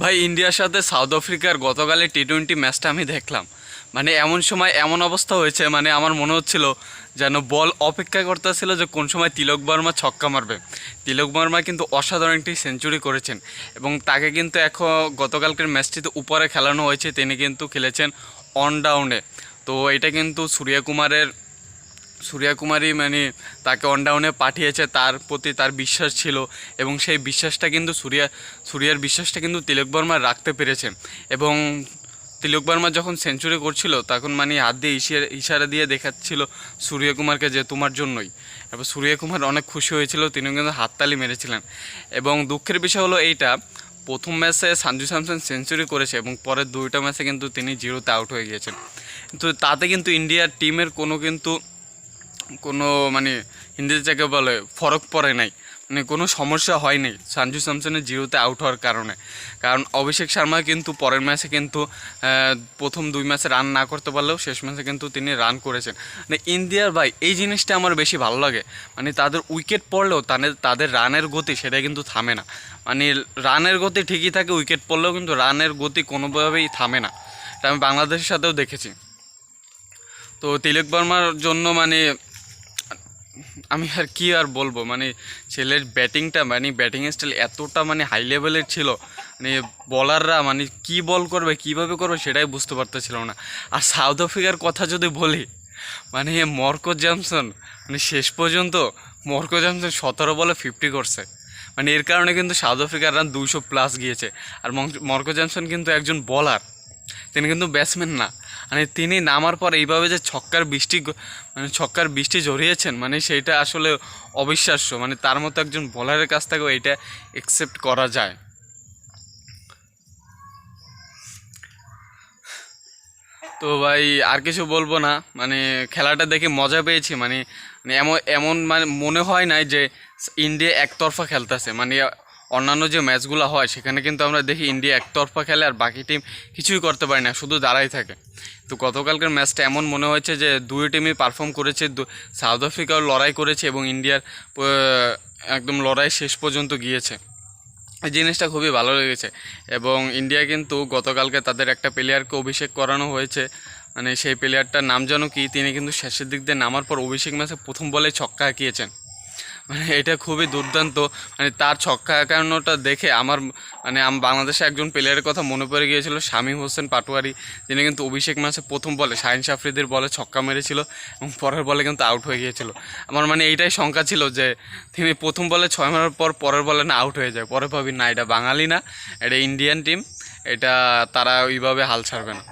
ভাই ইন্ডিয়ার সাথে সাউথ আফ্রিকার গতকালে টি-20 ম্যাচটা আমি দেখলাম। মানে এমন সময় এমন অবস্থা হয়েছে, মানে আমার মনে হচ্ছিল যেন বল অপেক্ষা করতেছিল যে কোন সময় তিলক বর্মা ছক্কা মারবে। তিলক বর্মা কিন্তু অসাধারণ একটি সেঞ্চুরি করেছেন এবং তাকে কিন্তু এখন গতকালকের ম্যাচটিতে উপরে খেলানো হয়েছে, তিনি কিন্তু খেলেছেন অন ডাউনে। তো এটা কিন্তু সূর্যকুমারই মানে তাকে অন ডাউনে পাঠিয়েছে, তার প্রতি তার বিশ্বাস ছিল এবং সেই বিশ্বাসটা কিন্তু সূর্যার বিশ্বাসটা কিন্তু তিলক বর্মা রাখতে পেরেছেন। এবং তিলক বর্মা যখন সেঞ্চুরি করছিল তখন মানে হাত দিয়ে ইশারা দিয়ে দেখাচ্ছিল সূর্যকুমারকে যে তোমার জন্যই। এবার সূর্যকুমার অনেক খুশি হয়েছিল, তিনি কিন্তু হাততালি মেরেছিলেন। এবং দুঃখের বিষয় হলো এইটা, প্রথম ম্যাচে সঞ্জু স্যামসন সেঞ্চুরি করেছে এবং পরের দুইটা ম্যাচে কিন্তু তিনি জিরোতে আউট হয়ে গিয়েছেন। কিন্তু তাতে কিন্তু ইন্ডিয়ার টিমের কোনো মানে হিন্দিতে যাকে বলে ফরক পড়ে নাই, মানে কোনো সমস্যা হয় নাই সঞ্জু স্যামসনের জিরোতে আউট হওয়ার কারণে। কারণ অভিষেক শর্মা কিন্তু পরের ম্যাচে কিন্তু প্রথম দুই ম্যাচে রান না করতে পারলেও শেষ ম্যাচে কিন্তু তিনি রান করেছেন। মানে ইন্ডিয়ার ভাই এই জিনিসটা আমার বেশি ভালো লাগে, মানে তাদের উইকেট পড়লেও তাদের রানের গতি সেটা কিন্তু থামে না। মানে রানের গতি ঠিকই থাকে, উইকেট পড়লেও কিন্তু রানের গতি কোনোভাবেই থামে না। এটা আমি বাংলাদেশের সাথেও দেখেছি। তো তিলক বর্মার জন্য মানে আমি আর কি আর বলবো, মানে ছেলের ব্যাটিংটা মানে ব্যাটিং স্টাইল এতটা মানে হাই লেভেলের ছিল, মানে বলাররা মানে কি বল করবে কীভাবে করবে সেটাই বুঝতে পারতেছিল না। আর সাউথ আফ্রিকার কথা যদি বলি, মানে মর্কো জনসন মানে শেষ পর্যন্ত মর্কো জনসন 17 বলে 50 করছে। মানে এর কারণে কিন্তু সাউথ আফ্রিকার রান 200+ গিয়েছে। আর মর্কো জনসন কিন্তু একজন বলার, তিনি কিন্তু ব্যাটসম্যান না। মানে তিনি নামার পর এইভাবে যে ছক্কার বৃষ্টি ঝরিয়েছেন, মানে সেইটা আসলে অবিশ্বাস্য। মানে তার মতো একজন বোলারের কাছ থেকেও এইটা অ্যাকসেপ্ট করা যায়। তো ভাই আর কিছু বলবো না, মানে খেলাটা দেখে মজা পেয়েছি। মানে মানে এমন এমন মানে মনে হয় নাই যে ইন্ডিয়া একতরফা খেলতেছে। মানে অন্যান্য যে ম্যাচগুলো হয় সেখানে কিন্তু আমরা দেখি ইন্ডিয়া একতরফা খেলে আর বাকি টিম কিছুই করতে পারে না, শুধু দাঁড়াই থাকে। তো গতকালকের ম্যাচটা এমন মনে হয়েছে যে দুই টিমই পারফর্ম করেছে, সাউথ আফ্রিকাও লড়াই করেছে এবং ইন্ডিয়ার একদম লড়াই শেষ পর্যন্ত গিয়েছে। এই জিনিসটা খুবই ভালো লেগেছে। এবং ইন্ডিয়া কিন্তু গতকালকে তাদের একটা প্লেয়ারকে অভিষেক করানো হয়েছে, মানে সেই প্লেয়ারটার নাম যেন কি, তিনি কিন্তু শেষের দিক দিয়ে নামার পর অভিষেক ম্যাচে প্রথম বলে ছক্কা হাঁকিয়েছেন। মানে এটা খুবই দুর্দান্ত। মানে তার ছক্কা হাঁকানোটা দেখে আমার মানে বাংলাদেশে একজন প্লেয়ারের কথা মনে পড়ে গিয়েছিল, শামীম হোসেন পাটোয়ারি। তিনি কিন্তু অভিষেক ম্যাচে প্রথম বলে শাহিন আফ্রিদির বলে ছক্কা মেরেছিল এবং পরের বলে কিন্তু আউট হয়ে গিয়েছিল। আমার মানে এইটাই শঙ্কা ছিল যে তিনি প্রথম বলে 6 মারার পর পরের বলে না আউট হয়ে যায়, পরে ভাবি না এটা বাঙালি না, এটা ইন্ডিয়ান টিম, এটা তারা ওইভাবে হাল ছাড়বে না।